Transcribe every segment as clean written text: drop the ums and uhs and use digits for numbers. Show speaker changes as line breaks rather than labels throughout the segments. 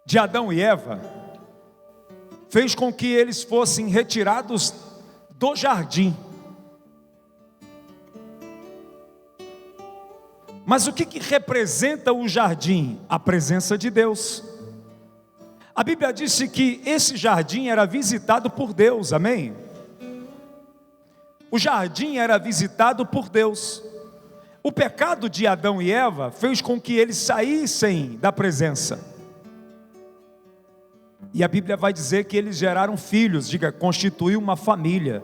de Adão e Eva fez com que eles fossem retirados do jardim. Mas o que representa o jardim? A presença de Deus. A Bíblia disse que esse jardim era visitado por Deus, amém? O jardim era visitado por Deus. O pecado de Adão e Eva fez com que eles saíssem da presença. E a Bíblia vai dizer que eles geraram filhos, constituiu uma família.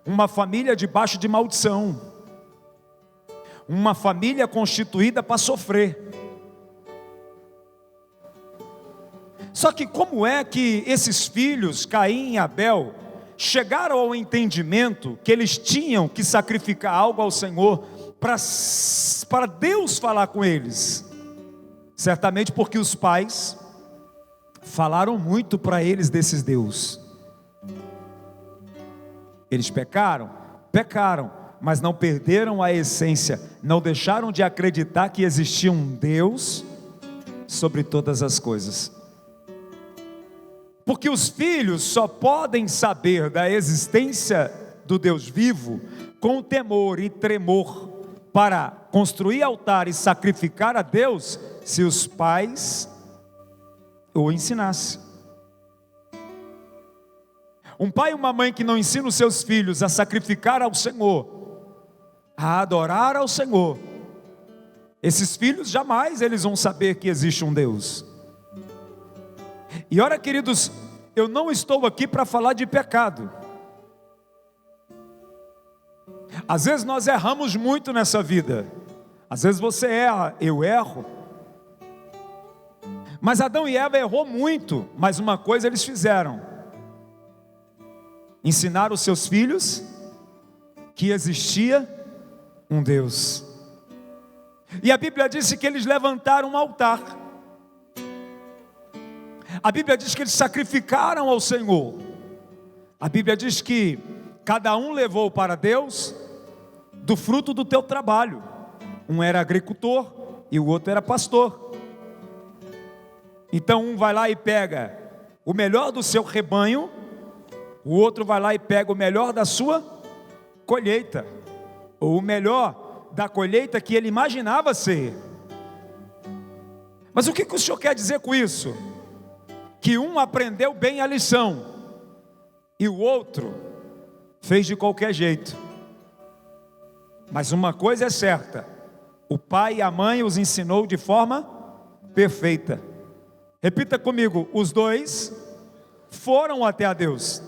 Uma família debaixo de maldição. Uma família constituída para sofrer. Só que como é que esses filhos, Caim e Abel, chegaram ao entendimento que eles tinham que sacrificar algo ao Senhor para Deus falar com eles? Certamente porque os pais falaram muito para eles desses Deus. Eles pecaram, mas não perderam a essência, não deixaram de acreditar que existia um Deus sobre todas as coisas. Porque os filhos só podem saber da existência do Deus vivo com temor e tremor para construir altar e sacrificar a Deus, se os pais o ensinassem. Um pai e uma mãe que não ensinam os seus filhos a sacrificar ao Senhor, a adorar ao Senhor, esses filhos jamais eles vão saber que existe um Deus. E ora, queridos, eu não estou aqui para falar de pecado. Às vezes nós erramos muito nessa vida. Às vezes você erra, eu erro. Mas Adão e Eva errou muito, mas uma coisa eles fizeram: ensinaram os seus filhos que existia um Deus. E a Bíblia disse que eles levantaram um altar. A Bíblia diz que eles sacrificaram ao Senhor. A Bíblia diz que cada um levou para Deus do fruto do teu trabalho. Um era agricultor e o outro era pastor. Então um vai lá e pega o melhor do seu rebanho, o outro vai lá e pega o melhor da sua colheita, ou o melhor da colheita que ele imaginava ser. Mas o que o Senhor quer dizer com isso? Que um aprendeu bem a lição e o outro fez de qualquer jeito. Mas uma coisa é certa: o pai e a mãe os ensinou de forma perfeita. Repita comigo: os dois foram até a Deus.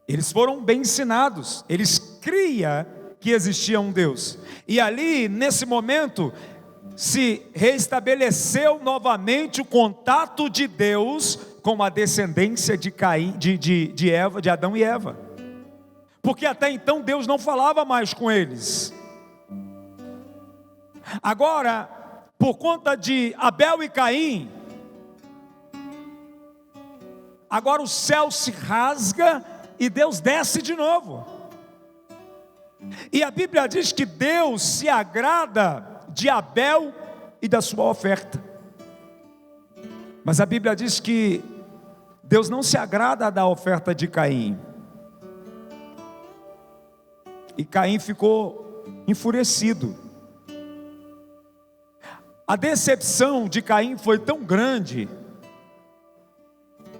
Eles foram bem ensinados, eles criam que existia um Deus. E ali, nesse momento, se restabeleceu novamente o contato de Deus com a descendência de Caim, de Adão e Eva. Porque até então Deus não falava mais com eles. Agora, por conta de Abel e Caim, agora o céu se rasga e Deus desce de novo. E a Bíblia diz que Deus se agrada de Abel e da sua oferta. Mas a Bíblia diz que Deus não se agrada da oferta de Caim. E Caim ficou enfurecido. A decepção de Caim foi tão grande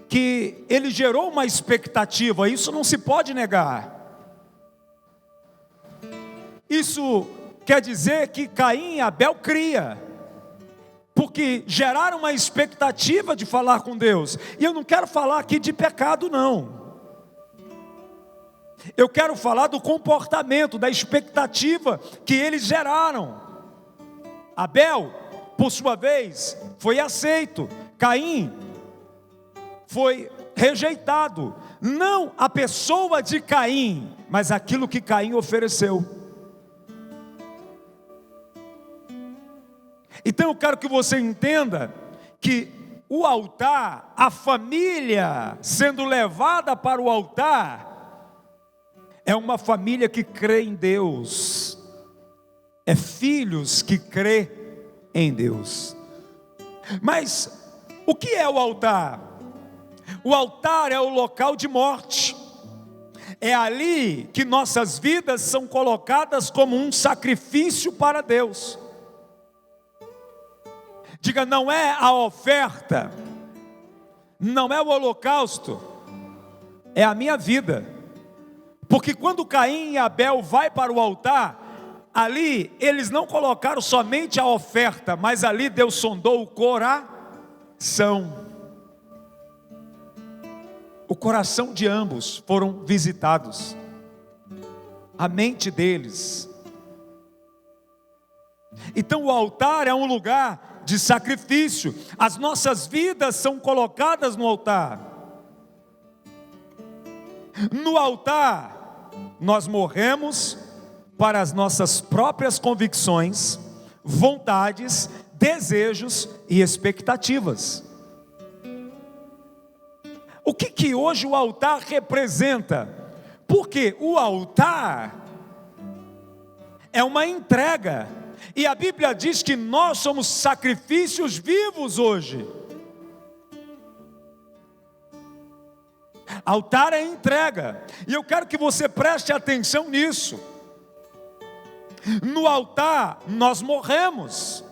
que ele gerou uma expectativa. Isso não se pode negar. Isso quer dizer que Caim e Abel cria, porque geraram uma expectativa de falar com Deus. E eu não quero falar aqui de pecado, não. Eu quero falar do comportamento, da expectativa que eles geraram. Abel, por sua vez, foi aceito. Caim foi rejeitado. Não a pessoa de Caim, mas aquilo que Caim ofereceu. Então eu quero que você entenda que o altar, a família sendo levada para o altar, é uma família que crê em Deus. é filhos que crê em Deus. Mas o que é o altar? O altar é o local de morte. É ali que nossas vidas são colocadas como um sacrifício para Deus. Diga, não é a oferta, não é o holocausto, é a minha vida. Porque quando Caim e Abel vai para o altar, ali eles não colocaram somente a oferta, mas ali Deus sondou o coração. O coração de ambos foram visitados, a mente deles. Então o altar é um lugar de sacrifício. As nossas vidas são colocadas no altar. No altar nós morremos para as nossas próprias convicções, vontades, desejos e expectativas. O que hoje o altar representa? Porque o altar é uma entrega, e a Bíblia diz que nós somos sacrifícios vivos hoje. Altar é entrega, e eu quero que você preste atenção nisso. No altar nós morremos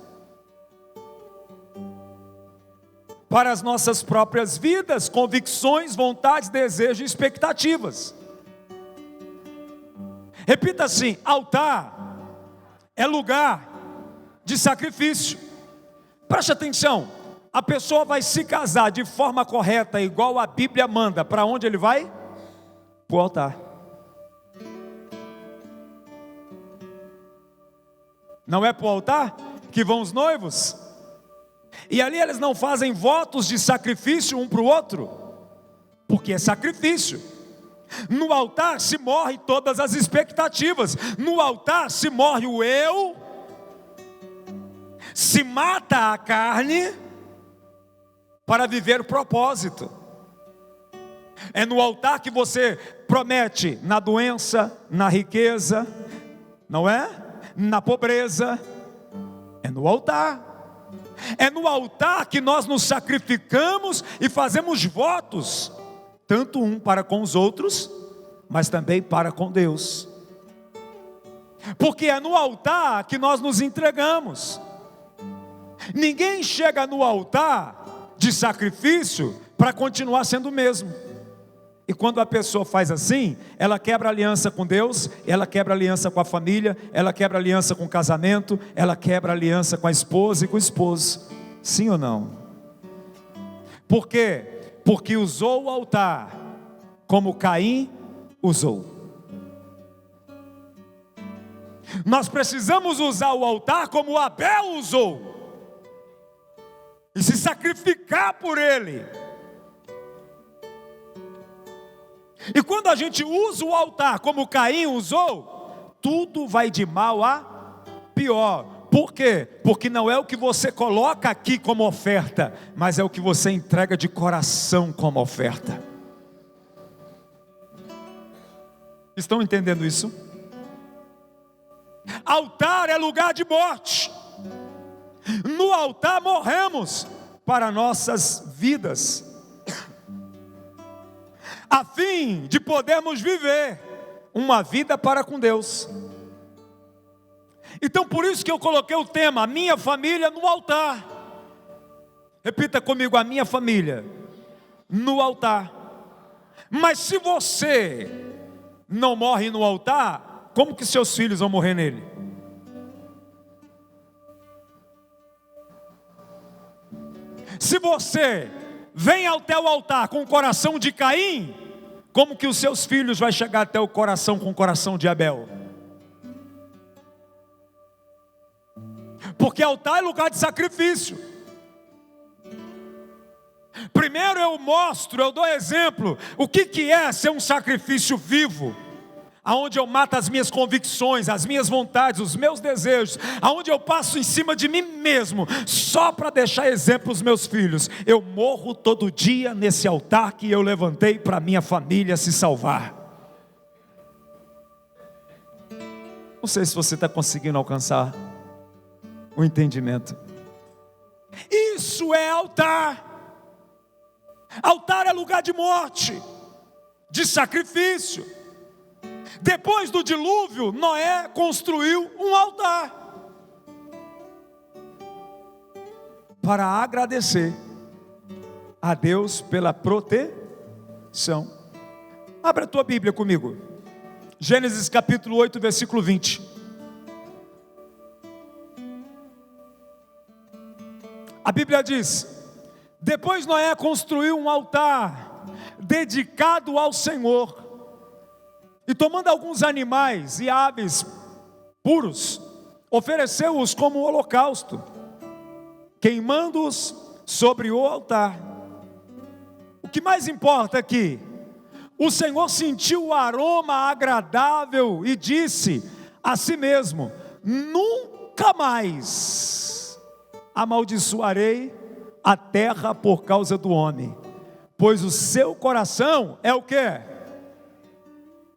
para as nossas próprias vidas, convicções, vontades, desejos e expectativas. Repita assim: altar é lugar de sacrifício. Preste atenção, a pessoa vai se casar de forma correta, igual a Bíblia manda. Para onde ele vai? Para o altar. Não é para o altar que vão os noivos? E ali eles não fazem votos de sacrifício um para o outro, porque é sacrifício. No altar se morre todas as expectativas. No altar se morre o eu, se mata a carne para viver o propósito. É no altar que você promete na doença, na riqueza, não é? Na pobreza. É no altar. É no altar que nós nos sacrificamos e fazemos votos, tanto um para com os outros, mas também para com Deus. Porque é no altar que nós nos entregamos. Ninguém chega no altar de sacrifício para continuar sendo o mesmo. E quando a pessoa faz assim, ela quebra aliança com Deus, ela quebra aliança com a família, ela quebra aliança com o casamento, ela quebra aliança com a esposa e com o esposo. Sim ou não? Por quê? Porque usou o altar como Caim usou. Nós precisamos usar o altar como Abel usou, e se sacrificar por ele. E quando a gente usa o altar como Caim usou, tudo vai de mal a pior. Por quê? Porque não é o que você coloca aqui como oferta, mas é o que você entrega de coração como oferta. Estão entendendo isso? Altar é lugar de morte. No altar morremos para nossas vidas, a fim de podermos viver uma vida para com Deus. Então por isso que eu coloquei o tema, a minha família no altar. Repita comigo, a minha família no altar. Mas se você não morre no altar, como que seus filhos vão morrer nele? Se você vem até o altar com o coração de Caim, como que os seus filhos vão chegar até o coração com o coração de Abel? Porque altar é lugar de sacrifício. Primeiro eu dou exemplo, o que é ser um sacrifício vivo, aonde eu mato as minhas convicções, as minhas vontades, os meus desejos, aonde eu passo em cima de mim mesmo, só para deixar exemplo aos meus filhos. Eu morro todo dia nesse altar que eu levantei para minha família se salvar. Não sei se você está conseguindo alcançar o entendimento. Isso é altar. Altar é lugar de morte, de sacrifício. Depois do dilúvio, Noé construiu um altar para agradecer a Deus pela proteção. Abra a tua Bíblia comigo. Gênesis capítulo 8, versículo 20. A Bíblia diz: depois Noé construiu um altar dedicado ao Senhor, e tomando alguns animais e aves puros, ofereceu-os como holocausto, queimando-os sobre o altar. O que mais importa aqui, o Senhor sentiu o aroma agradável e disse a si mesmo: nunca mais amaldiçoarei a terra por causa do homem, pois o seu coração é o quê?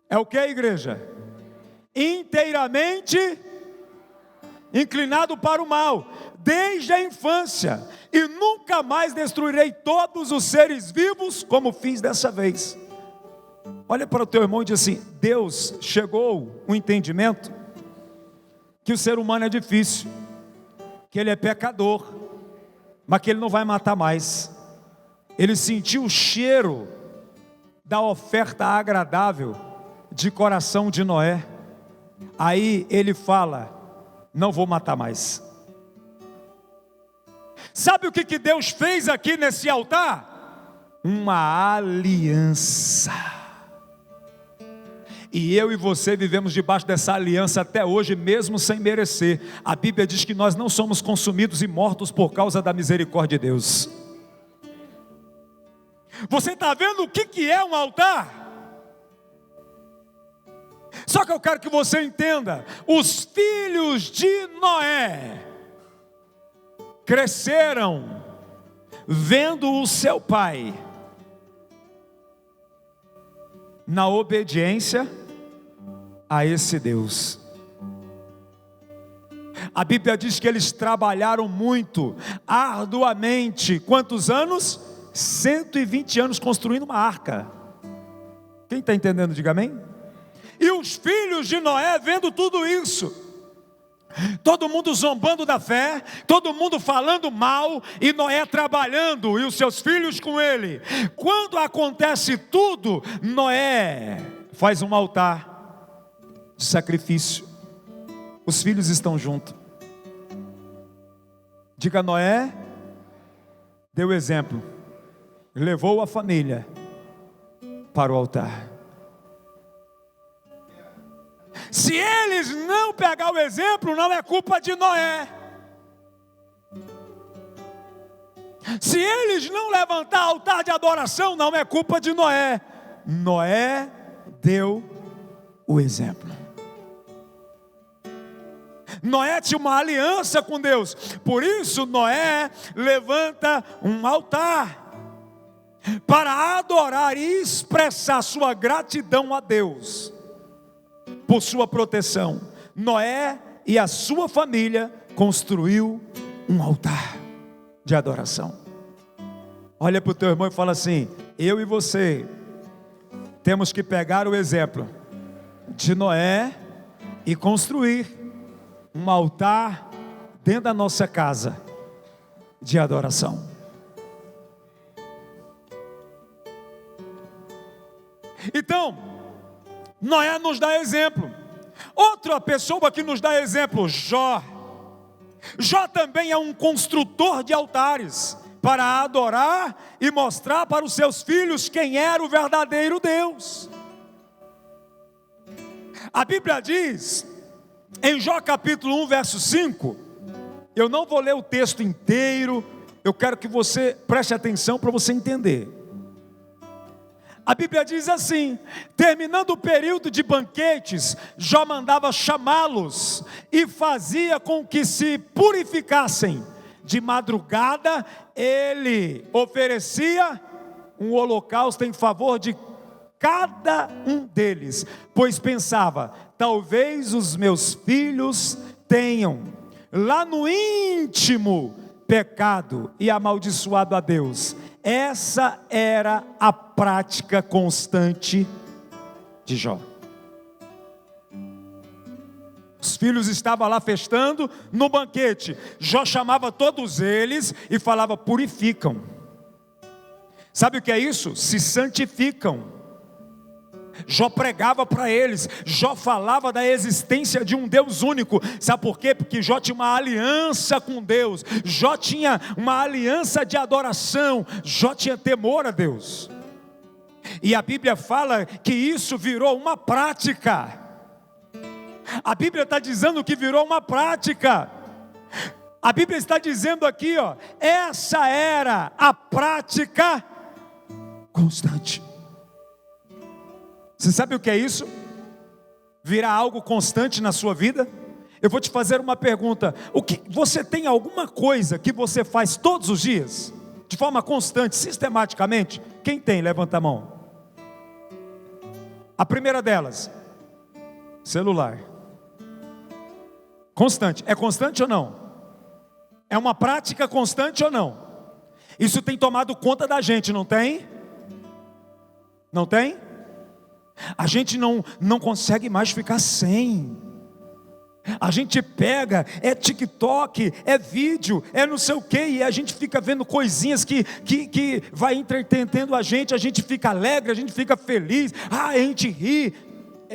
É o que, igreja? Inteiramente inclinado para o mal, desde a infância, e nunca mais destruirei todos os seres vivos, como fiz dessa vez. Olha para o teu irmão e diz assim: Deus chegou um entendimento que o ser humano é difícil, que ele é pecador, mas que ele não vai matar mais. Ele sentiu o cheiro da oferta agradável de coração de Noé. Aí ele fala: não vou matar mais. Sabe o que Deus fez aqui nesse altar? Uma aliança. E eu e você vivemos debaixo dessa aliança até hoje, mesmo sem merecer. A Bíblia diz que nós não somos consumidos e mortos por causa da misericórdia de Deus. Você está vendo o que é um altar? Só que eu quero que você entenda: os filhos de Noé cresceram vendo o seu pai na obediência a esse Deus. A Bíblia diz que eles trabalharam muito, arduamente. Quantos anos? 120 anos construindo uma arca. Quem está entendendo, diga amém. E os filhos de Noé vendo tudo isso, todo mundo zombando da fé, todo mundo falando mal, e Noé trabalhando, e os seus filhos com ele. Quando acontece tudo, Noé faz um altar de sacrifício. Os filhos estão juntos. Diga: Noé deu exemplo, levou a família para o altar. Se eles não pegar o exemplo, não é culpa de Noé. Se eles não levantar altar de adoração, não é culpa de Noé. Noé deu o exemplo. Noé tinha uma aliança com Deus. Por isso Noé levanta um altar para adorar e expressar sua gratidão a Deus por sua proteção. Noé e a sua família construiu um altar de adoração. Olha para o teu irmão e fala assim: eu e você temos que pegar o exemplo de Noé e construir um altar dentro da nossa casa de adoração. Então, Noé nos dá exemplo. Outra pessoa que nos dá exemplo, Jó. Jó também é um construtor de altares para adorar e mostrar para os seus filhos quem era o verdadeiro Deus. A Bíblia diz, em Jó capítulo 1, verso 5, eu não vou ler o texto inteiro, eu quero que você preste atenção para você entender. A Bíblia diz assim: terminando o período de banquetes, Jó mandava chamá-los e fazia com que se purificassem. De madrugada ele oferecia um holocausto em favor de cada um deles, pois pensava: talvez os meus filhos tenham lá no íntimo pecado e amaldiçoado a Deus. Essa era a prática constante de Jó. Os filhos estavam lá festando no banquete. Jó chamava todos eles e falava: purificam. Sabe o que é isso? Se santificam. Jó pregava para eles, Jó falava da existência de um Deus único. Sabe por quê? Porque Jó tinha uma aliança com Deus, Jó tinha uma aliança de adoração, Jó tinha temor a Deus. E a Bíblia fala que isso virou uma prática. A Bíblia está dizendo que virou uma prática. A Bíblia está dizendo aqui, ó, essa era a prática constante. Você sabe o que é isso? Virar algo constante na sua vida? Eu vou te fazer uma pergunta: você tem alguma coisa que você faz todos os dias? De forma constante, sistematicamente? Quem tem? Levanta a mão. A primeira delas: celular. Constante. É constante ou não? É uma prática constante ou não? Isso tem tomado conta da gente, não tem? Não tem? A gente não consegue mais ficar sem. A gente pega, é TikTok, é vídeo, é não sei o que, e a gente fica vendo coisinhas que vai entretendo a gente fica alegre, a gente fica feliz, a gente ri.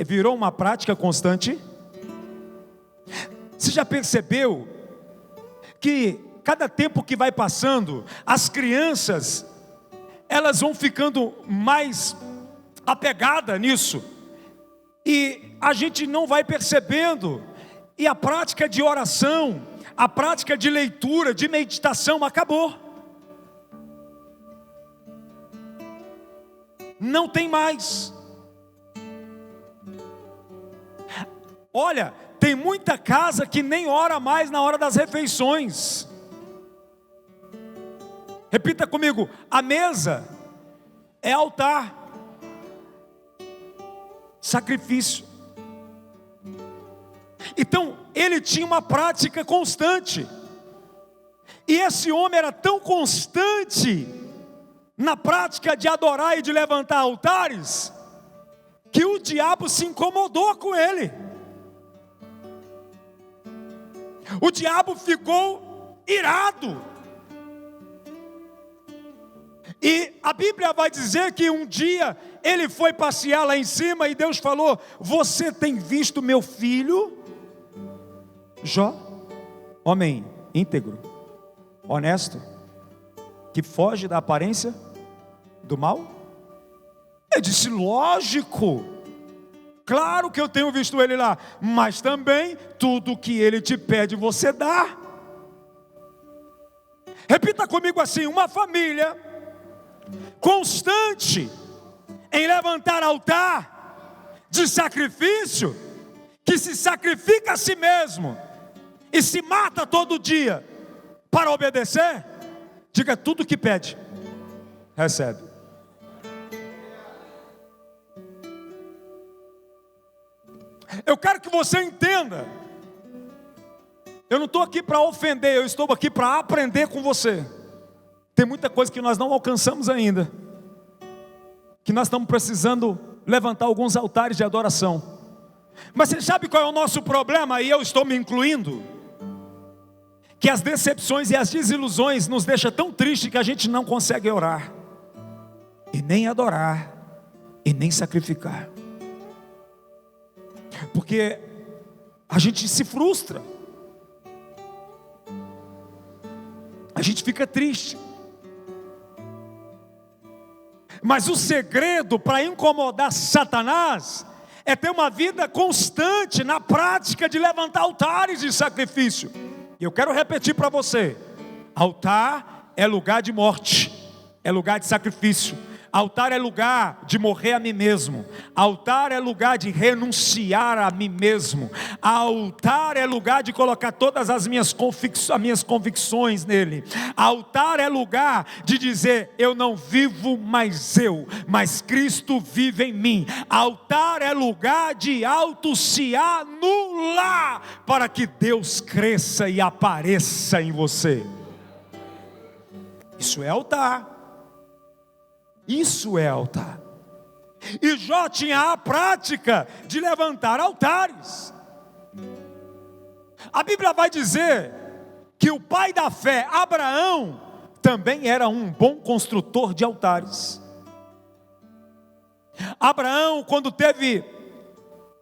Virou uma prática constante. Você já percebeu que cada tempo que vai passando, as crianças, elas vão ficando mais apegada nisso, e a gente não vai percebendo, e a prática de oração, a prática de leitura, de meditação acabou. Não tem mais. Olha, tem muita casa que nem ora mais na hora das refeições. Repita comigo: a mesa é altar, sacrifício. Então, ele tinha uma prática constante. E esse homem era tão constante na prática de adorar e de levantar altares, que o diabo se incomodou com ele. O diabo ficou irado. E a Bíblia vai dizer que um dia ele foi passear lá em cima e Deus falou: você tem visto meu filho Jó, homem íntegro, honesto, que foge da aparência do mal? Ele disse: lógico, claro que eu tenho visto ele lá, mas também tudo que ele te pede você dá. Repita comigo assim: uma família constante em levantar altar de sacrifício, que se sacrifica a si mesmo e se mata todo dia para obedecer, diga: tudo que pede, recebe. Eu quero que você entenda, eu não estou aqui para ofender, eu estou aqui para aprender com você. Tem muita coisa que nós não alcançamos ainda, que nós estamos precisando levantar alguns altares de adoração. Mas você sabe qual é o nosso problema? E eu estou me incluindo, que as decepções e as desilusões nos deixam tão tristes que a gente não consegue orar, e nem adorar, e nem sacrificar, porque a gente se frustra, a gente fica triste. Mas o segredo para incomodar Satanás é ter uma vida constante na prática de levantar altares de sacrifício. E eu quero repetir para você: altar é lugar de morte, é lugar de sacrifício. Altar é lugar de morrer a mim mesmo. Altar é lugar de renunciar a mim mesmo. Altar é lugar de colocar todas as minhas convicções nele. Altar é lugar de dizer: eu não vivo mais eu, mas Cristo vive em mim. Altar é lugar de se anular para que Deus cresça e apareça em você. Isso é altar. Isso é altar. E Jó tinha a prática de levantar altares. A Bíblia vai dizer que o pai da fé, Abraão, também era um bom construtor de altares. Abraão, quando teve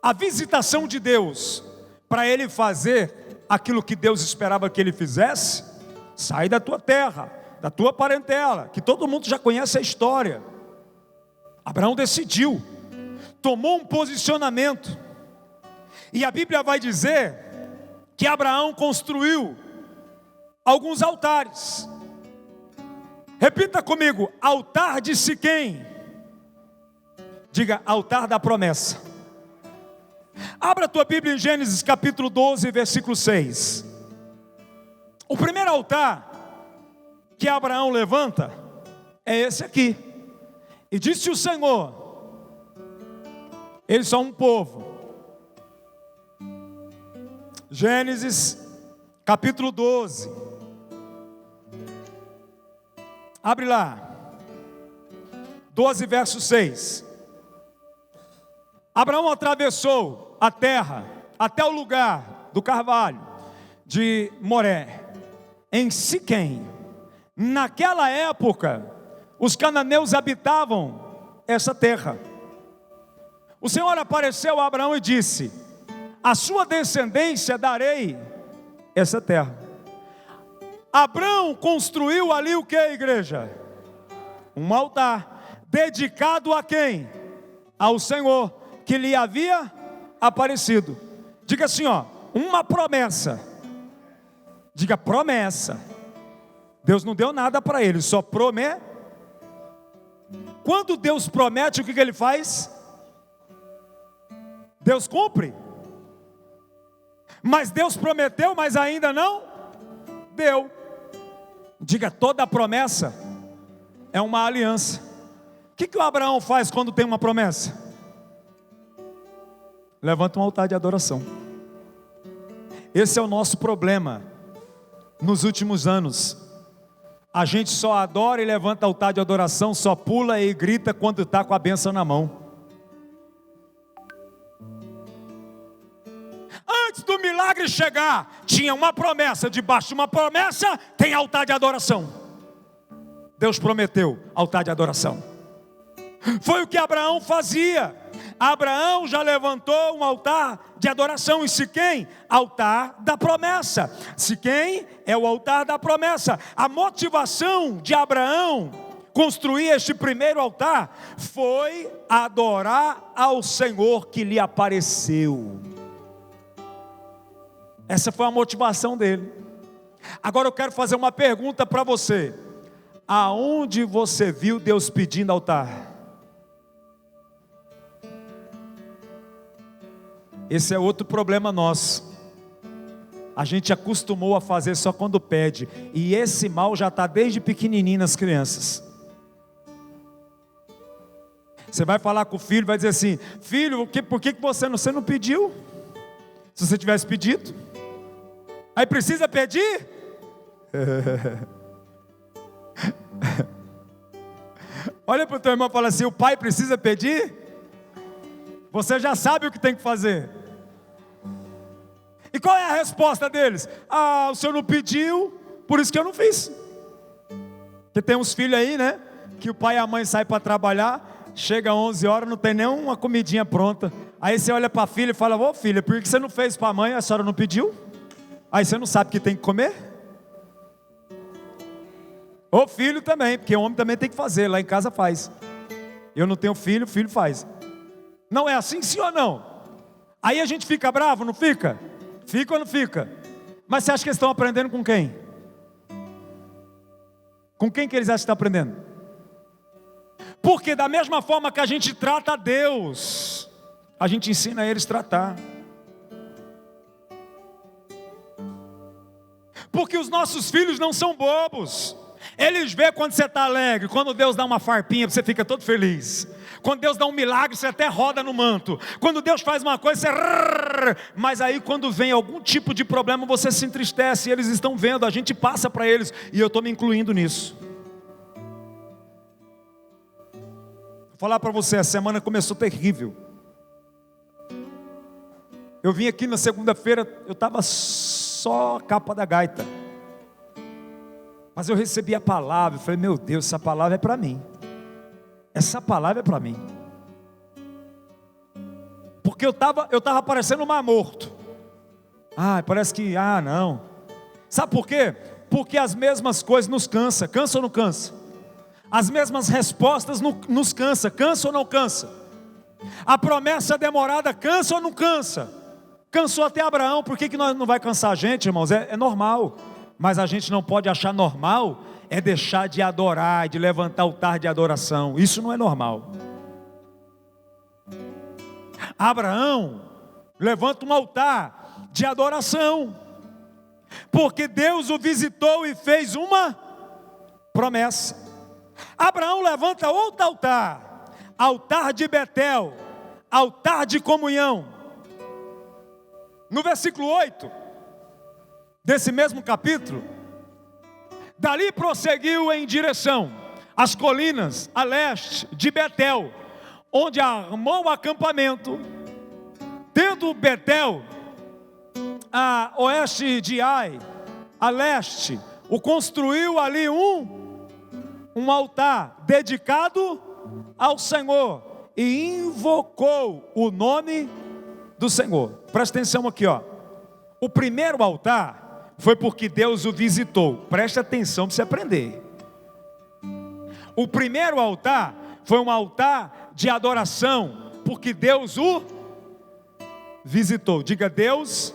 a visitação de Deus, para ele fazer aquilo que Deus esperava que ele fizesse: sai da tua terra, da tua parentela, que todo mundo já conhece a história. Abraão decidiu, tomou um posicionamento, e a Bíblia vai dizer que Abraão construiu alguns altares. Repita comigo: altar de Siquém. Diga: altar da promessa. Abra a tua Bíblia em Gênesis capítulo 12, versículo 6. O primeiro altar que Abraão levanta é esse aqui. E disse o Senhor: eles são um povo. Gênesis capítulo 12. Abre lá. 12 verso 6. Abraão atravessou a terra até o lugar do carvalho de Moré, em Siquém. Naquela época, os cananeus habitavam essa terra. O Senhor apareceu a Abraão e disse: a sua descendência darei essa terra. Abraão construiu ali o que, igreja? Um altar, dedicado a quem? Ao Senhor, que lhe havia aparecido. Diga assim, ó, uma promessa. Diga: promessa. Deus não deu nada para ele, só promete. Quando Deus promete, o que ele faz? Deus cumpre. Mas Deus prometeu, mas ainda não deu. Diga: toda promessa é uma aliança. O que o Abraão faz quando tem uma promessa? Levanta um altar de adoração. Esse é o nosso problema nos últimos anos. A gente só adora e levanta altar de adoração, só pula e grita quando está com a bênção na mão. Antes do milagre chegar, tinha uma promessa. Debaixo de uma promessa, tem altar de adoração. Deus prometeu altar de adoração. Foi o que Abraão fazia. Abraão já levantou um altar de adoração em Siquém, altar da promessa. Siquém é o altar da promessa. A motivação de Abraão construir este primeiro altar foi adorar ao Senhor que lhe apareceu. Essa foi a motivação dele. Agora eu quero fazer uma pergunta para você: aonde você viu Deus pedindo altar? Esse é outro problema nosso. A gente acostumou a fazer só quando pede. E esse mal já está desde pequenininho nas crianças. Você vai falar com o filho, vai dizer assim: filho, por que você não pediu? Se você tivesse pedido. Aí precisa pedir? Olha para o teu irmão e fala assim: o pai precisa pedir? Você já sabe o que tem que fazer. E qual é a resposta deles? Ah, o senhor não pediu, por isso que eu não fiz. Porque tem uns filhos aí, né? Que o pai e a mãe saem para trabalhar, chega às 11 horas, não tem nenhuma comidinha pronta. Aí você olha para a filha e fala: ô filha, por que você não fez para a mãe? A senhora não pediu? Aí você não sabe que tem que comer? Ou filho também, porque o homem também tem que fazer, lá em casa faz. Eu não tenho filho, o filho faz. Não é assim, sim ou não? Aí a gente fica bravo, não fica? Fica ou não fica? Mas você acha que eles estão aprendendo com quem? Com quem que eles acham que estão aprendendo? Porque da mesma forma que a gente trata a Deus, a gente ensina eles a tratar. Porque os nossos filhos não são bobos. Eles veem quando você está alegre, quando Deus dá uma farpinha, você fica todo feliz. Quando Deus dá um milagre, você até roda no manto. Quando Deus faz uma coisa, você... Mas aí quando vem algum tipo de problema, você se entristece. E eles estão vendo, a gente passa para eles. E eu estou me incluindo nisso. Vou falar para você, a semana começou terrível. Eu vim aqui na segunda-feira, eu estava só a capa da gaita. Mas eu recebi a palavra, eu falei, meu Deus, essa palavra é para mim. Essa palavra é para mim. Porque eu estava parecendo um mar morto. Parece que, não. Sabe por quê? Porque as mesmas coisas nos cansam. Cansa ou não cansa? As mesmas respostas nos cansa. Cansa ou não cansa? A promessa demorada cansa ou não cansa? Cansou até Abraão. Por que nós não vai cansar a gente, irmãos? É normal. Mas a gente não pode achar normal é deixar de adorar, de levantar o altar de adoração. Isso não é normal. Abraão levanta um altar de adoração, porque Deus o visitou e fez uma promessa. Abraão levanta outro altar, altar de Betel, altar de comunhão. No versículo 8 desse mesmo capítulo, dali prosseguiu em direção às colinas a leste de Betel, onde armou o acampamento. Tendo Betel a oeste de Ai, a leste, o construiu ali um altar dedicado ao Senhor e invocou o nome do Senhor. Presta atenção aqui, ó. O primeiro altar foi porque Deus o visitou. Preste atenção para você aprender. O primeiro altar foi um altar de adoração, porque Deus o visitou. Diga, Deus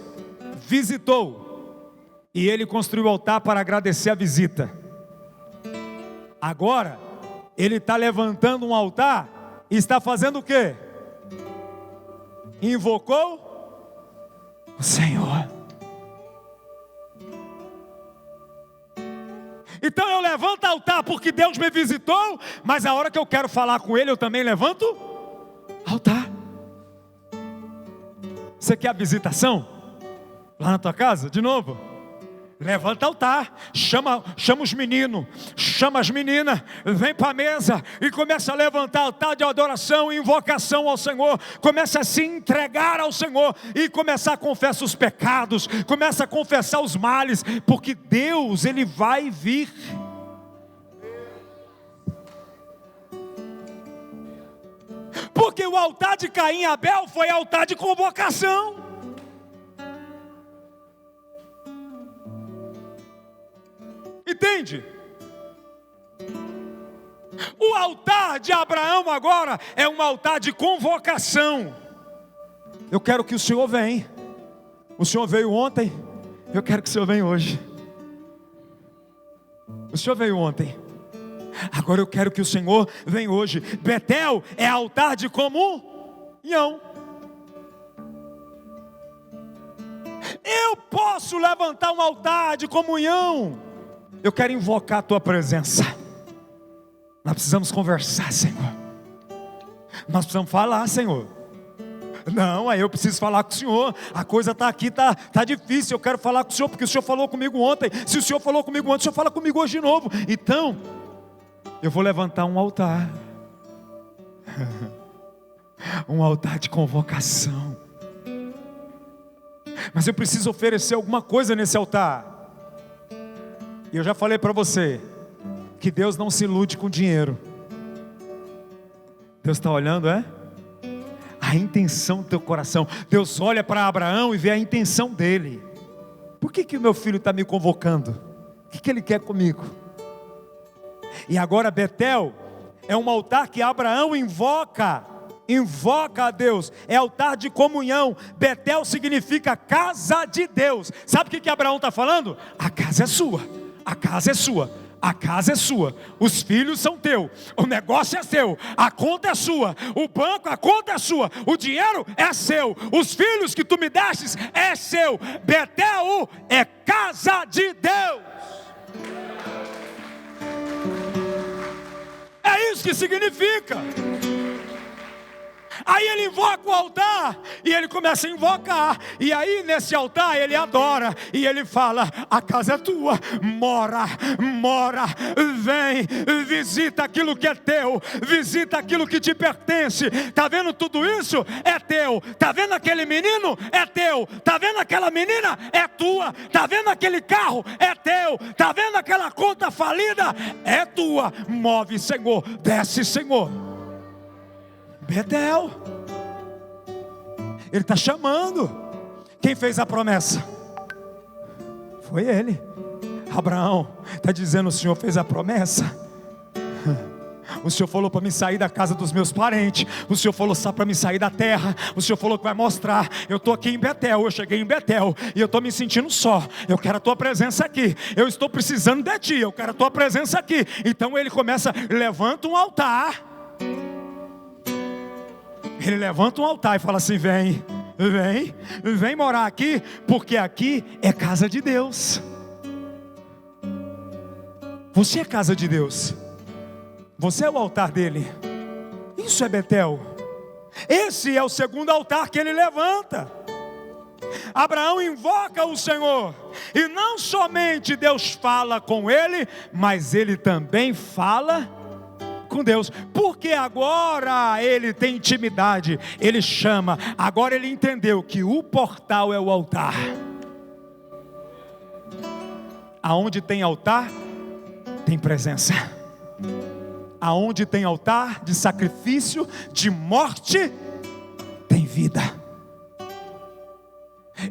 visitou. E ele construiu o altar para agradecer a visita. Agora, ele está levantando um altar e está fazendo o quê? Invocou o Senhor. Então eu levanto altar porque Deus me visitou, mas a hora que eu quero falar com Ele, eu também levanto altar. Você quer a visitação? Lá na tua casa, de novo? Levanta altar, chama os meninos, chama as meninas, vem para a mesa e começa a levantar altar de adoração e invocação ao Senhor. Começa a se entregar ao Senhor e começar a confessar os pecados, começa a confessar os males, porque Deus, Ele vai vir. Porque o altar de Caim e Abel foi altar de convocação. Entende? O altar de Abraão agora é um altar de convocação. Eu quero que o Senhor venha. O Senhor veio ontem, eu quero que o Senhor venha hoje. O Senhor veio ontem, agora eu quero que o Senhor venha hoje. Betel é altar de comunhão. Eu posso levantar um altar de comunhão. Eu quero invocar a tua presença. Nós precisamos conversar, Senhor. Nós precisamos falar, Senhor. Não, aí eu preciso falar com o Senhor. A coisa está aqui, está difícil. Eu quero falar com o Senhor, porque o Senhor falou comigo ontem. Se o Senhor falou comigo ontem, o Senhor fala comigo hoje de novo. Então, eu vou levantar um altar. Um altar de convocação. Mas eu preciso oferecer alguma coisa nesse altar. E eu já falei para você que Deus não se ilude com dinheiro. Deus está olhando, a intenção do teu coração. Deus olha para Abraão e vê a intenção dele. Por que o meu filho está me convocando? O que ele quer comigo? E agora Betel é um altar que Abraão invoca a Deus. É altar de comunhão. Betel significa casa de Deus. Sabe o que Abraão está falando? A casa é sua. A casa é sua, A casa é sua, os filhos são teus, o negócio é seu, a conta é sua, o banco, a conta é sua, o dinheiro é seu, os filhos que tu me destes é seu. Betel é casa de Deus. É isso que significa. Aí ele invoca o altar, e ele começa a invocar, e aí nesse altar ele adora, e ele fala: a casa é tua, mora, vem, visita aquilo que é teu, visita aquilo que te pertence. Está vendo tudo isso? É teu. Está vendo aquele menino? É teu. Está vendo aquela menina? É tua. Está vendo aquele carro? É teu. Está vendo aquela conta falida? É tua. Move, Senhor, desce, Senhor. Betel, ele está chamando. Quem fez a promessa? Foi ele. Abraão está dizendo: o Senhor fez a promessa. O Senhor falou para mim sair da casa dos meus parentes. O Senhor falou para mim sair da terra. O Senhor falou que vai mostrar. Eu estou aqui em Betel, eu cheguei em Betel e eu estou me sentindo só. Eu quero a tua presença aqui. Eu estou precisando de ti, eu quero a tua presença aqui. Então ele começa, levanta um altar. Ele levanta um altar e fala assim: vem morar aqui, porque aqui é casa de Deus. Você é casa de Deus. Você é o altar dele. Isso é Betel. Esse é o segundo altar que ele levanta. Abraão invoca o Senhor, e não somente Deus fala com ele, mas ele também fala com Deus, porque agora ele tem intimidade, ele chama, agora ele entendeu que o portal é o altar. Aonde tem altar, tem presença. Aonde tem altar de sacrifício, de morte, tem vida.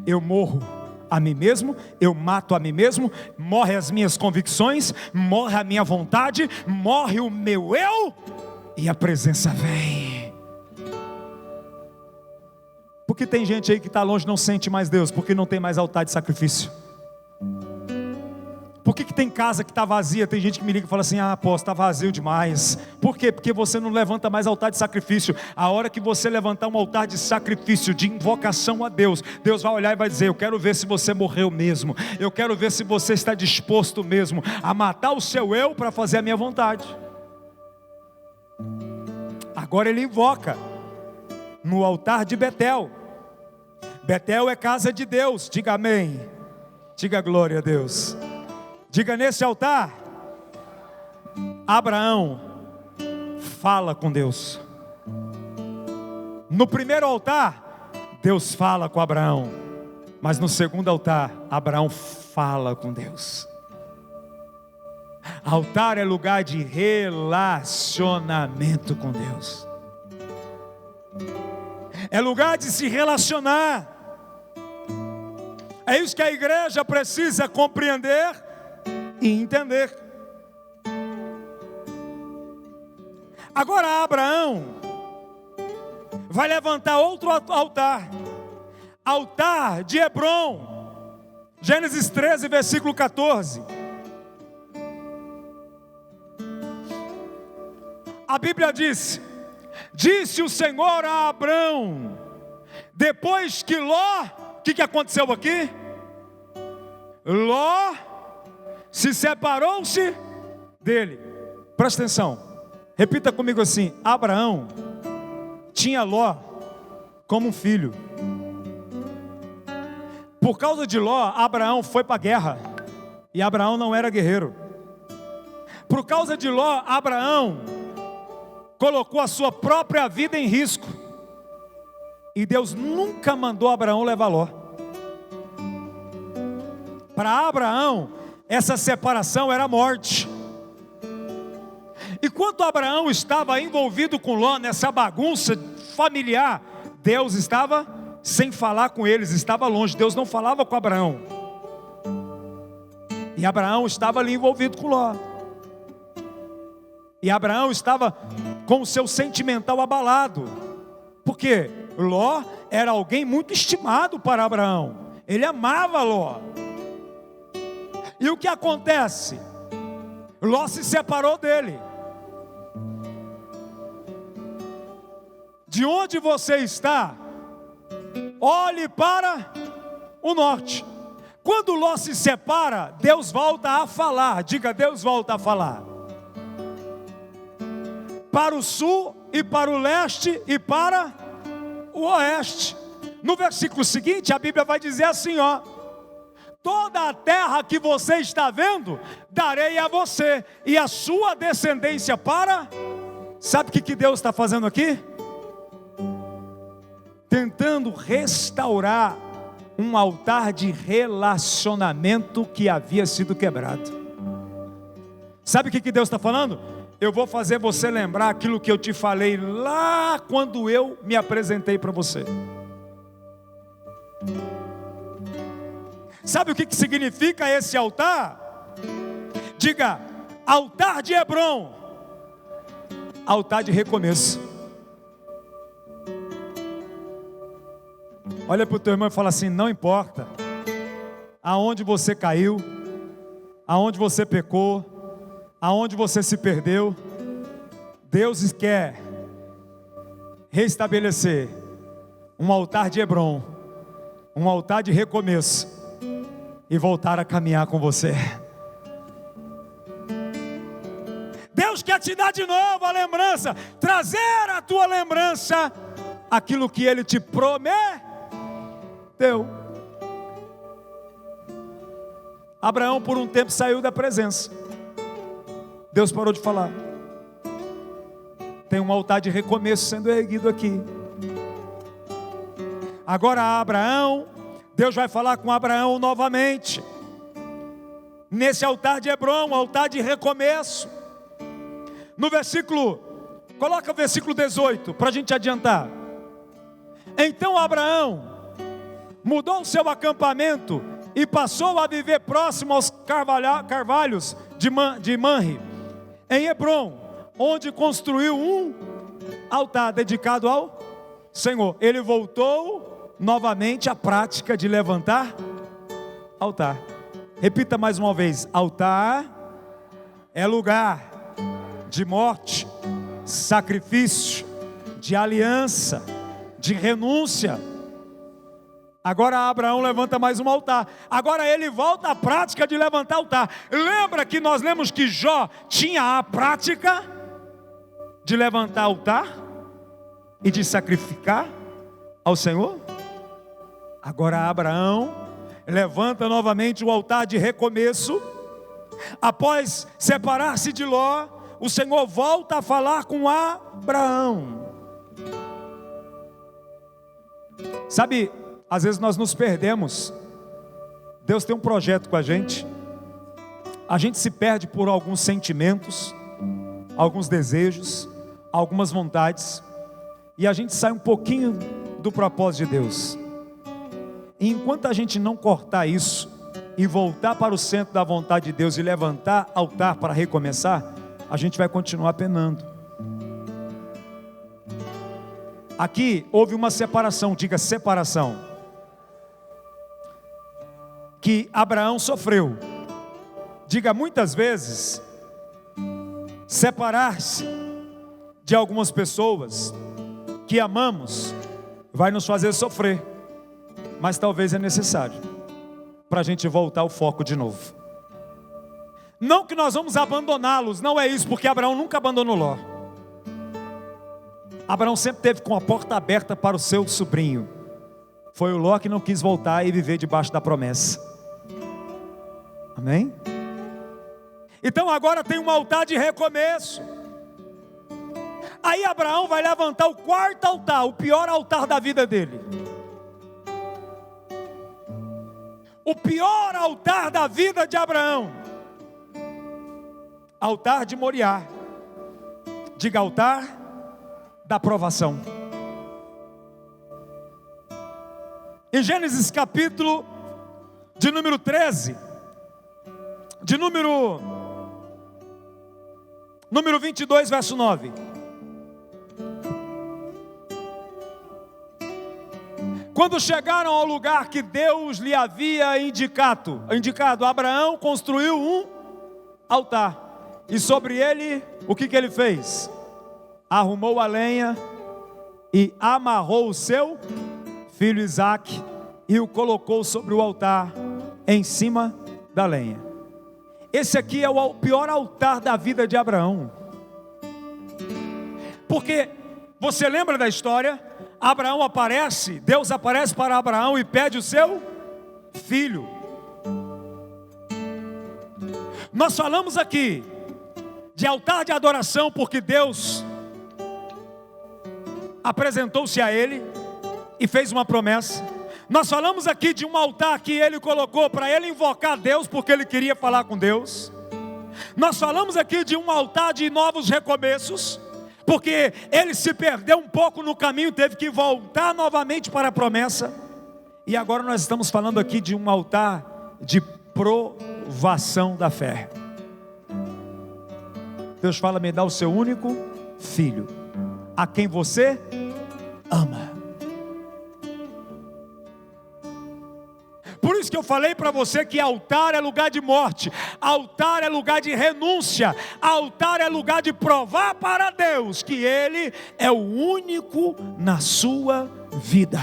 Eu morro a mim mesmo, eu mato a mim mesmo, morre as minhas convicções, morre a minha vontade, morre o meu eu, e a presença vem. Porque tem gente aí que está longe, não sente mais Deus, porque não tem mais altar de sacrifício. Por que tem casa que está vazia? Tem gente que me liga e fala assim: ah, apóstolo, está vazio demais. Por quê? Porque você não levanta mais altar de sacrifício. A hora que você levantar um altar de sacrifício, de invocação a Deus, Deus vai olhar e vai dizer: eu quero ver se você morreu mesmo. Eu quero ver se você está disposto mesmo a matar o seu eu para fazer a minha vontade. Agora ele invoca no altar de Betel. Betel é casa de Deus. Diga amém. Diga glória a Deus. Diga: nesse altar, Abraão fala com Deus. No primeiro altar, Deus fala com Abraão. Mas no segundo altar, Abraão fala com Deus. Altar é lugar de relacionamento com Deus. É lugar de se relacionar. É isso que a igreja precisa compreender e entender. Agora Abraão vai levantar outro altar, altar de Hebrom. Gênesis 13, versículo 14. A Bíblia diz: disse o Senhor a Abraão, depois que Ló, o que aconteceu aqui? Ló se separou-se dele. Presta atenção, repita comigo assim: Abraão tinha Ló como um filho. Por causa de Ló, Abraão foi para a guerra, e Abraão não era guerreiro. Por causa de Ló, Abraão colocou a sua própria vida em risco, e Deus nunca mandou Abraão levar Ló. Para Abraão, essa separação era morte. Enquanto Abraão estava envolvido com Ló nessa bagunça familiar, Deus estava sem falar com eles, estava longe. Deus não falava com Abraão, e Abraão estava ali envolvido com Ló. E Abraão estava com o seu sentimental abalado, porque Ló era alguém muito estimado para Abraão. Ele amava Ló. E o que acontece? Ló se separou dele. De onde você está, olhe para o norte. Quando Ló se separa, Deus volta a falar. Diga, Deus volta a falar. Para o sul e para o leste e para o oeste. No versículo seguinte, a Bíblia vai dizer assim, ó: toda a terra que você está vendo, darei a você e a sua descendência para... Sabe o que Deus está fazendo aqui? Tentando restaurar um altar de relacionamento que havia sido quebrado. Sabe o que Deus está falando? Eu vou fazer você lembrar aquilo que eu te falei lá quando eu me apresentei para você. Sabe o que significa esse altar? Diga, altar de Hebrom. Altar de recomeço. Olha para o teu irmão e fala assim: não importa aonde você caiu, aonde você pecou, aonde você se perdeu, Deus quer restabelecer um altar de Hebrom, um altar de recomeço, e voltar a caminhar com você. Deus quer te dar de novo a lembrança, trazer à tua lembrança aquilo que Ele te prometeu. Abraão por um tempo saiu da presença. Deus parou de falar. Tem um altar de recomeço sendo erguido aqui. Agora Abraão, Deus vai falar com Abraão novamente. Nesse altar de Hebrom, um altar de recomeço. No versículo, coloca o versículo 18, para a gente adiantar. Então Abraão mudou o seu acampamento e passou a viver próximo aos carvalhos de Manre, em Hebrom, onde construiu um altar dedicado ao Senhor. Ele voltou novamente à prática de levantar altar. Repita mais uma vez: altar é lugar de morte, sacrifício, de aliança, de renúncia. Agora Abraão levanta mais um altar. Agora ele volta à prática de levantar altar. Lembra que nós lemos que Jó tinha a prática de levantar altar e de sacrificar ao Senhor? Agora Abraão levanta novamente o altar de recomeço. Após separar-se de Ló, o Senhor volta a falar com Abraão. Sabe, às vezes nós nos perdemos. Deus tem um projeto com a gente se perde por alguns sentimentos, alguns desejos, algumas vontades, e a gente sai um pouquinho do propósito de Deus. E enquanto a gente não cortar isso e voltar para o centro da vontade de Deus e levantar altar para recomeçar, a gente vai continuar penando. Aqui houve uma separação, diga separação, que Abraão sofreu. Diga, muitas vezes separar-se de algumas pessoas que amamos vai nos fazer sofrer, mas talvez é necessário para a gente voltar ao foco de novo. Não que nós vamos abandoná-los, não é isso, porque Abraão nunca abandonou Ló. Abraão sempre teve com a porta aberta para o seu sobrinho. Foi o Ló que não quis voltar e viver debaixo da promessa. Amém? Então agora tem um altar de recomeço. Aí Abraão vai levantar o quarto altar, o pior altar da vida dele. O pior altar da vida de Abraão. Altar de Moriá. Diga, altar da provação. Em Gênesis capítulo de número 13, de número 22, verso 9. Quando chegaram ao lugar que Deus lhe havia indicado, Abraão construiu um altar E sobre ele, o que ele fez? Arrumou a lenha e amarrou o seu filho Isaque e o colocou sobre o altar, em cima da lenha. Esse aqui é o pior altar da vida de Abraão. Porque, você lembra da história? Abraão aparece, Deus aparece para Abraão e pede o seu filho. Nós falamos aqui de altar de adoração, porque Deus apresentou-se a ele e fez uma promessa. Nós falamos aqui de um altar que ele colocou para ele invocar Deus, porque ele queria falar com Deus. Nós falamos aqui de um altar de novos recomeços, porque ele se perdeu um pouco no caminho, teve que voltar novamente para a promessa. E agora nós estamos falando aqui de um altar de provação da fé. Deus fala: me dá o seu único filho, a quem você ama. Por isso que eu falei para você que altar é lugar de morte, altar é lugar de renúncia, altar é lugar de provar para Deus que Ele é o único na sua vida.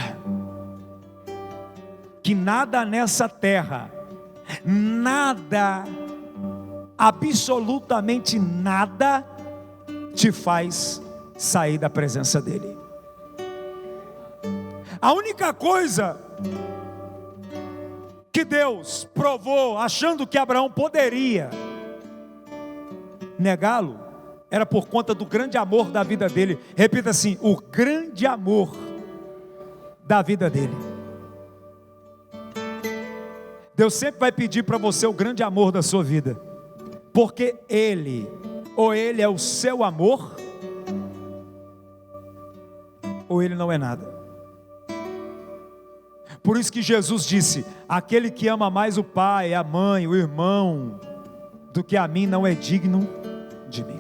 Que nada nessa terra, nada, absolutamente nada, te faz sair da presença dEle. A única coisa que Deus provou, achando que Abraão poderia negá-lo, era por conta do grande amor da vida dele. Repita assim: o grande amor da vida dele. Deus sempre vai pedir para você o grande amor da sua vida, porque Ele, ou Ele é o seu amor, ou Ele não é nada. Por isso que Jesus disse: aquele que ama mais o pai, a mãe, o irmão, do que a mim, não é digno de mim.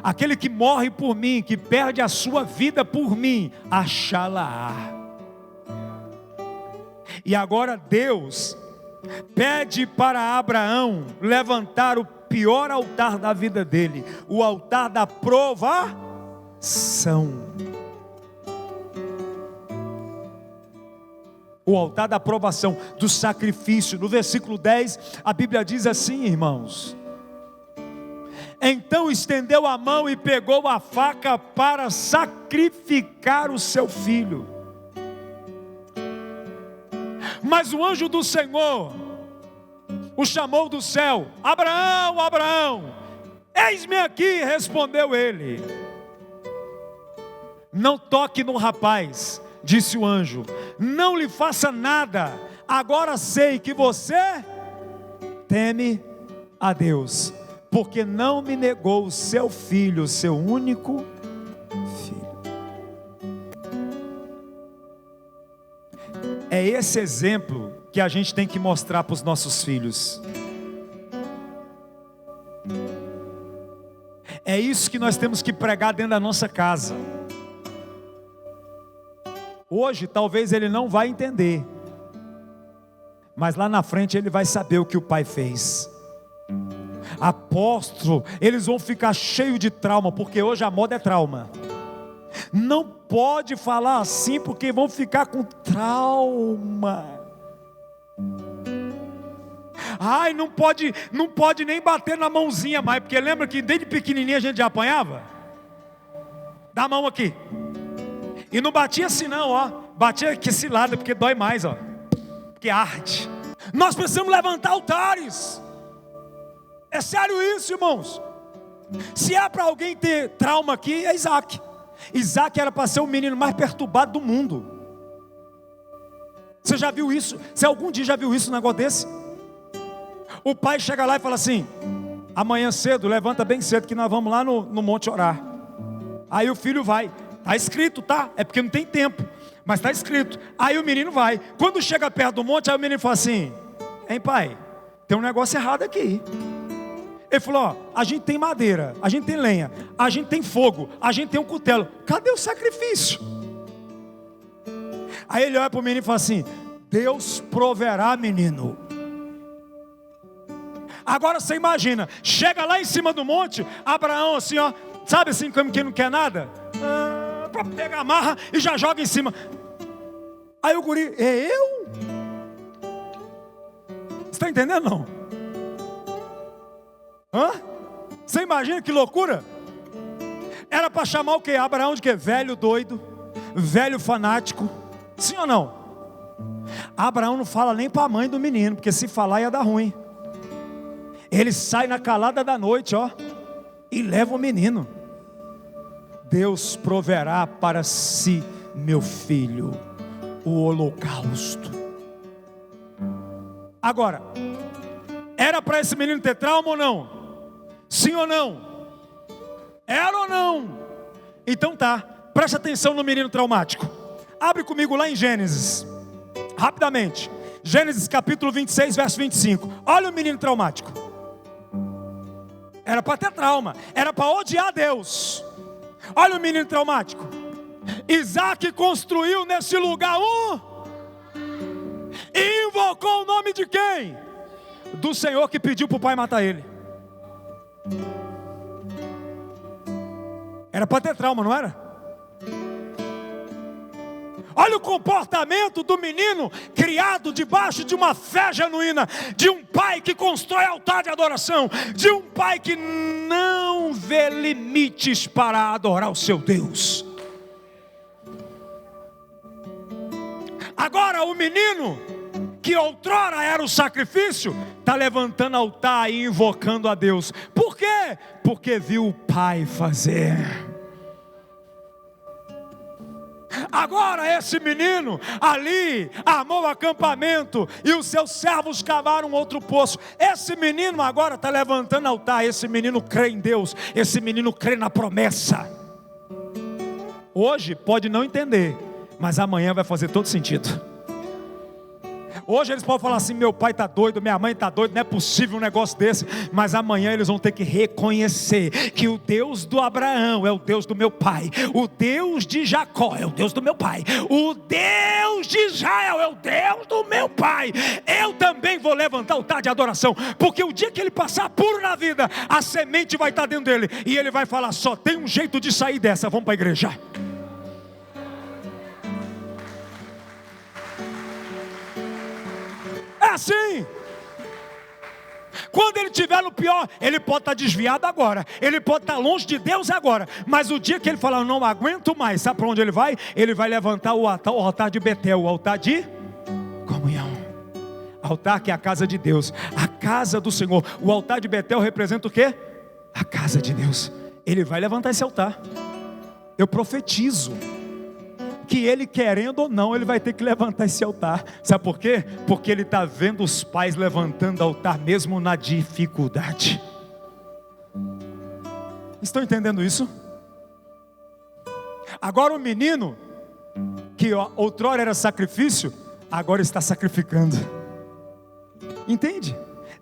Aquele que morre por mim, que perde a sua vida por mim, achá-la-á. E agora Deus pede para Abraão levantar o pior altar da vida dele, o altar da provação. O altar da aprovação, do sacrifício. No versículo 10, a Bíblia diz assim, irmãos: então estendeu a mão e pegou a faca para sacrificar o seu filho. Mas o anjo do Senhor o chamou do céu: Abraão, Abraão. Eis-me aqui, respondeu ele. Não toque no rapaz, disse o anjo, não lhe faça nada. Agora sei que você teme a Deus, porque não me negou o seu filho, o seu único filho. É esse exemplo que a gente tem que mostrar para os nossos filhos. É isso que nós temos que pregar dentro da nossa casa. Hoje talvez ele não vai entender, mas lá na frente ele vai saber o que o pai fez. Apóstolo, eles vão ficar cheios de trauma, porque hoje a moda é trauma. Não pode falar assim, porque vão ficar com trauma. Ai, não pode nem bater na mãozinha mais, porque lembra que desde pequenininha a gente já apanhava? Dá a mão aqui. E não batia assim não, ó. Batia aqui esse lado, porque dói mais, ó. Porque arde. Nós precisamos levantar altares. É sério isso, irmãos. Se é para alguém ter trauma aqui, é Isaac. Isaac era para ser o menino mais perturbado do mundo. Você já viu isso? Você algum dia já viu isso, um negócio desse? O pai chega lá e fala assim: amanhã cedo, levanta bem cedo, que nós vamos lá no monte orar. Aí o filho vai. Está escrito, tá? É porque não tem tempo, mas está escrito. Aí o menino vai. Quando chega perto do monte, aí o menino fala assim: hein, pai, tem um negócio errado aqui. Ele falou: ó, a gente tem madeira, a gente tem lenha, a gente tem fogo, a gente tem um cutelo. Cadê o sacrifício? Aí ele olha para o menino e fala assim: Deus proverá, menino. Agora você imagina, chega lá em cima do monte, Abraão assim, ó, sabe assim como quem não quer nada? Pega a marra e já joga em cima. Aí o guri, é eu? Você está entendendo não? Você imagina que loucura? Era para chamar o quê? Abraão de quê? Velho doido, velho fanático. Sim ou não? Abraão não fala nem para a mãe do menino, porque se falar ia dar ruim. Ele sai na calada da noite, ó, e leva o menino. Deus proverá para si, meu filho, o holocausto. Agora, era para esse menino ter trauma ou não? Sim ou não? Era ou não? Então tá, presta atenção no menino traumático. Abre comigo lá em Gênesis, rapidamente. Gênesis capítulo 26, verso 25. Olha o menino traumático. Era para ter trauma, era para odiar Deus. Olha o menino traumático. Isaac construiu nesse lugar e invocou o nome de quem? Do Senhor que pediu para o pai matar ele. Era para ter trauma, não era? Olha o comportamento do menino criado debaixo de uma fé genuína, de um pai que constrói altar de adoração, de um pai que não vê limites para adorar o seu Deus. Agora o menino que outrora era o sacrifício, está levantando altar e invocando a Deus. Por quê? Porque viu o pai fazer. Agora esse menino ali armou o acampamento e os seus servos cavaram outro poço. Esse menino agora está levantando altar. Esse menino crê em Deus, esse menino crê na promessa. Hoje pode não entender, mas amanhã vai fazer todo sentido. Hoje eles podem falar assim: meu pai está doido, minha mãe está doida, não é possível um negócio desse. Mas amanhã eles vão ter que reconhecer que o Deus do Abraão é o Deus do meu pai, o Deus de Jacó é o Deus do meu pai, o Deus de Israel é o Deus do meu pai. Eu também vou levantar o altar de adoração, porque o dia que ele passar puro na vida, a semente vai estar dentro dele, e ele vai falar: só tem um jeito de sair dessa, vamos para a igreja. É assim. Quando ele estiver no pior, ele pode estar desviado agora, ele pode estar longe de Deus agora, mas o dia que ele falar: eu não aguento mais, sabe para onde ele vai? Ele vai levantar o altar de Betel, o altar de comunhão. Altar que é a casa de Deus, a casa do Senhor. O altar de Betel representa o quê? A casa de Deus. Ele vai levantar esse altar. Eu profetizo que ele, querendo ou não, ele vai ter que levantar esse altar. Sabe por quê? Porque ele está vendo os pais levantando altar mesmo na dificuldade. Estão entendendo isso? Agora o menino que outrora era sacrifício, agora está sacrificando. Entende?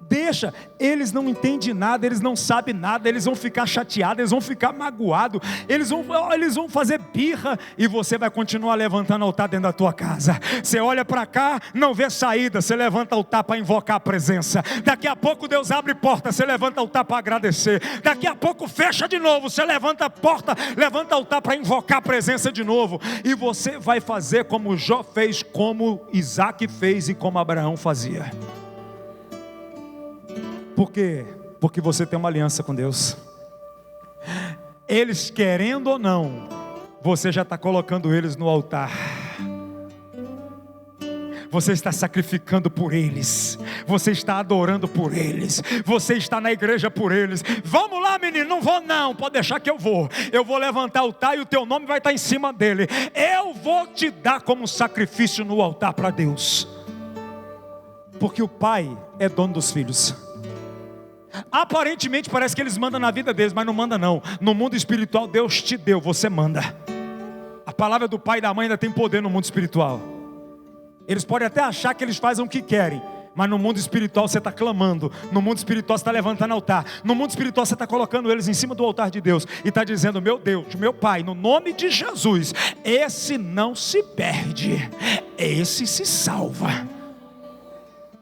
Deixa, eles não entendem nada, eles não sabem nada, eles vão ficar chateados, eles vão ficar magoados, eles vão fazer birra, e você vai continuar levantando altar dentro da tua casa. Você olha para cá, não vê saída, você levanta altar para invocar a presença. Daqui a pouco Deus abre porta, você levanta altar para agradecer. Daqui a pouco fecha de novo, você levanta a porta, levanta altar para invocar a presença de novo. E você vai fazer como Jó fez, como Isaac fez e como Abraão fazia. Por quê? Porque você tem uma aliança com Deus. Eles querendo ou não, você já está colocando eles no altar. Você está sacrificando por eles, você está adorando por eles, você está na igreja por eles. Vamos lá, menino, não vou não, pode deixar que eu vou levantar o altar e o teu nome vai estar em cima dele. Eu vou te dar como sacrifício no altar para Deus. Porque o pai é dono dos filhos. Aparentemente parece que eles mandam na vida deles, mas não manda não. No mundo espiritual Deus te deu, você manda. A palavra do pai e da mãe ainda tem poder no mundo espiritual. Eles podem até achar que eles fazem o que querem, mas no mundo espiritual você está clamando. No mundo espiritual você está levantando altar. No mundo espiritual você está colocando eles em cima do altar de Deus e está dizendo: meu Deus, meu Pai, no nome de Jesus, esse não se perde, esse se salva.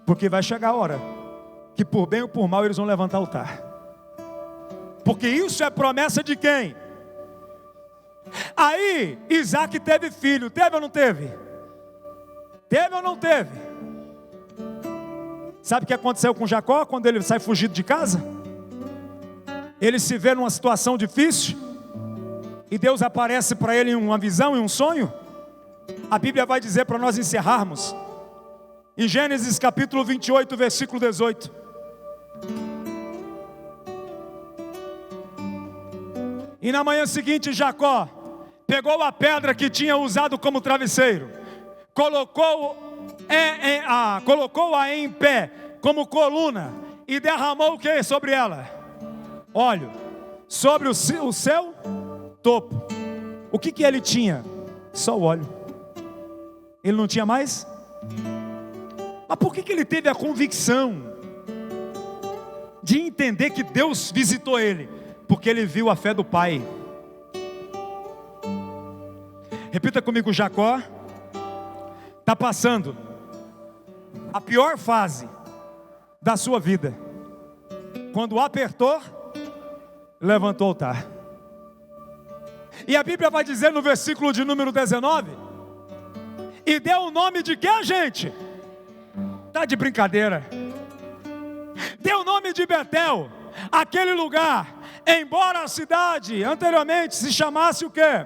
Porque vai chegar a hora que por bem ou por mal eles vão levantar altar. Porque isso é promessa de quem? Aí Isaac teve filho, teve ou não teve? Teve ou não teve? Sabe o que aconteceu com Jacó quando ele sai fugido de casa? Ele se vê numa situação difícil e Deus aparece para ele em uma visão, em um sonho. A Bíblia vai dizer para nós encerrarmos em Gênesis capítulo 28, versículo 18. E na manhã seguinte Jacó pegou a pedra que tinha usado como travesseiro, colocou-a em pé como coluna e derramou o que sobre ela? Óleo sobre o seu topo. O que ele tinha? Só o óleo. Ele não tinha mais? Mas por que ele teve a convicção de entender que Deus visitou ele? Porque ele viu a fé do pai. Repita comigo: Jacó está passando a pior fase da sua vida. Quando apertou, levantou o altar. E a Bíblia vai dizer no versículo de número 19: e deu o nome de quê, gente? Está de brincadeira. Deu o nome de Betel, aquele lugar, embora a cidade anteriormente se chamasse o quê?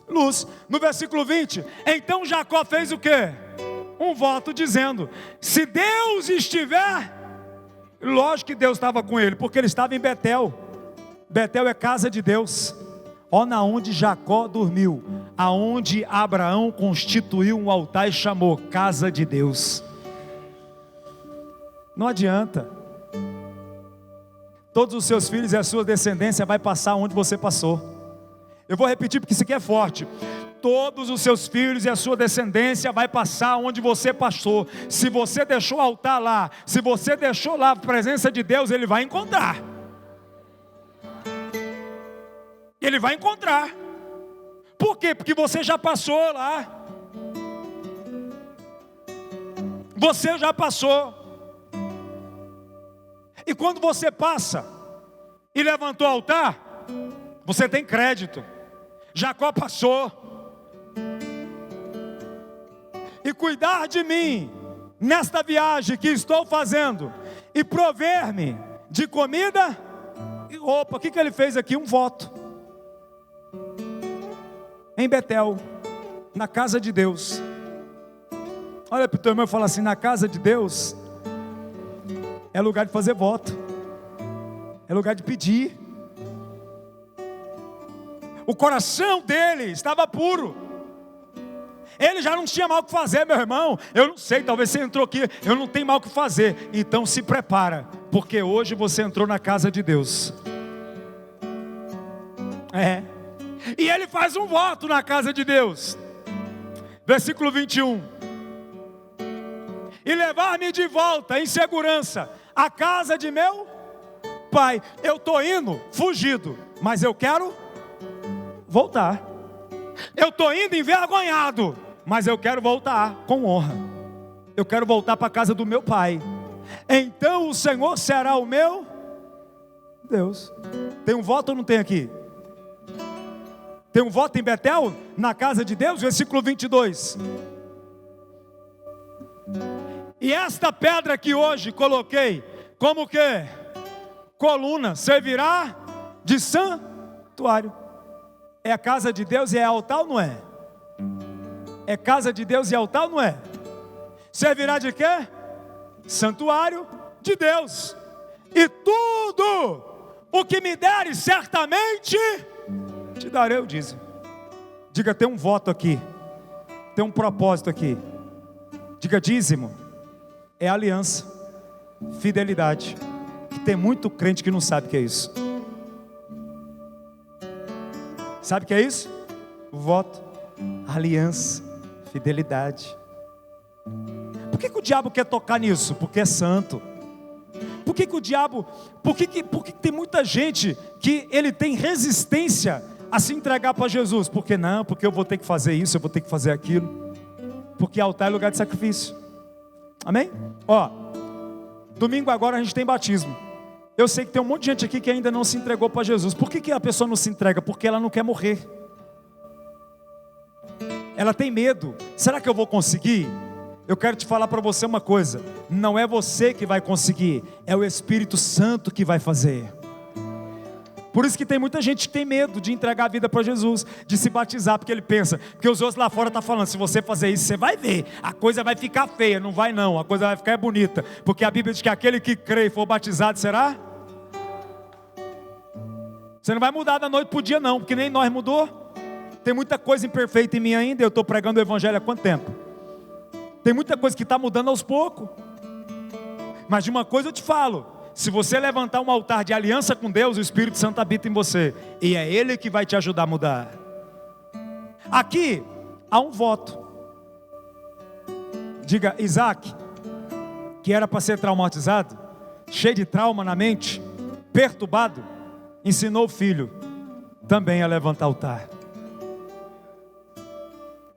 Luz. No versículo 20, então Jacó fez o quê? Um voto dizendo: se Deus estiver, lógico que Deus estava com ele, porque ele estava em Betel. Betel é casa de Deus. Ó, na onde Jacó dormiu, aonde Abraão constituiu um altar e chamou casa de Deus. Não adianta. Todos os seus filhos e a sua descendência vai passar onde você passou. Eu vou repetir porque isso aqui é forte. Todos os seus filhos e a sua descendência vai passar onde você passou. Se você deixou o altar lá, se você deixou lá a presença de Deus, ele vai encontrar. Ele vai encontrar. Por quê? Porque você já passou lá. Você já passou. E quando você passa e levantou o altar, você tem crédito. Jacó passou. E cuidar de mim nesta viagem que estou fazendo e prover-me de comida e roupa. O que ele fez aqui? Um voto. Em Betel, na casa de Deus. Olha para o teu irmão e fala assim: na casa de Deus é lugar de fazer voto, é lugar de pedir. O coração dele estava puro. Ele já não tinha mal o que fazer, meu irmão. Eu não sei, talvez você entrou aqui, eu não tenho mal o que fazer. Então se prepara, porque hoje você entrou na casa de Deus. E ele faz um voto na casa de Deus. Versículo 21. E levar-me de volta em segurança à casa de meu pai. Eu estou indo fugido, mas eu quero voltar. Eu estou indo envergonhado, mas eu quero voltar com honra. Eu quero voltar para a casa do meu pai. Então o Senhor será o meu Deus. Tem um voto ou não tem aqui? Tem um voto em Betel, na casa de Deus, versículo 22. E esta pedra que hoje coloquei, como que? Coluna, servirá de santuário. É a casa de Deus e é altar ou não é? É casa de Deus e altar ou não é? Servirá de quê? Santuário de Deus. E tudo o que me deres certamente te darei o dízimo. Diga, tem um voto aqui, tem um propósito aqui. Diga, dízimo é aliança, fidelidade. Que tem muito crente que não sabe o que é isso. Sabe o que é isso? Voto, aliança, fidelidade. Por que o diabo quer tocar nisso? Porque é santo. Por que o diabo, por que tem muita gente que ele tem resistência a se entregar para Jesus? Porque não, porque eu vou ter que fazer isso, eu vou ter que fazer aquilo. Porque altar é lugar de sacrifício. Amém? Domingo agora a gente tem batismo. Eu sei que tem um monte de gente aqui que ainda não se entregou para Jesus. Por que a pessoa não se entrega? Porque ela não quer morrer. Ela tem medo. Será que eu vou conseguir? Eu quero te falar para você uma coisa. Não é você que vai conseguir, é o Espírito Santo que vai fazer. Por isso que tem muita gente que tem medo de entregar a vida para Jesus, de se batizar, porque ele pensa, porque os outros lá fora estão falando, se você fazer isso, você vai ver, a coisa vai ficar feia. Não vai não, a coisa vai ficar bonita, porque a Bíblia diz que aquele que crê e for batizado será? Você não vai mudar da noite para o dia não, porque nem nós mudou. Tem muita coisa imperfeita em mim ainda, eu estou pregando o Evangelho há quanto tempo? Tem muita coisa que está mudando aos poucos. Mas de uma coisa eu te falo, se você levantar um altar de aliança com Deus, o Espírito Santo habita em você, e é Ele que vai te ajudar a mudar. Aqui há um voto. Diga, Isaac, que era para ser traumatizado, cheio de trauma na mente, perturbado, ensinou o filho também a levantar altar.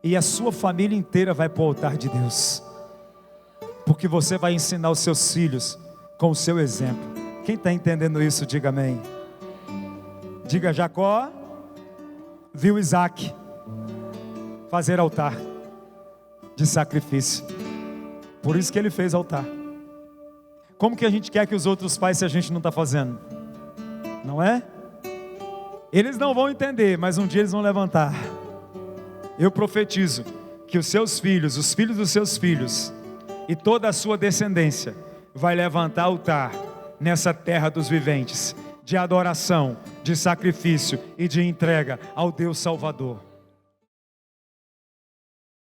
E a sua família inteira vai para o altar de Deus, porque você vai ensinar os seus filhos com o seu exemplo. Quem está entendendo isso, diga amém. Diga, Jacó viu Isaac fazer altar de sacrifício, por isso que ele fez altar. Como que a gente quer que os outros façam se a gente não está fazendo? Não é? Eles não vão entender, mas um dia eles vão levantar. Eu profetizo que os seus filhos, os filhos dos seus filhos e toda a sua descendência vai levantar altar nessa terra dos viventes, de adoração, de sacrifício e de entrega ao Deus Salvador.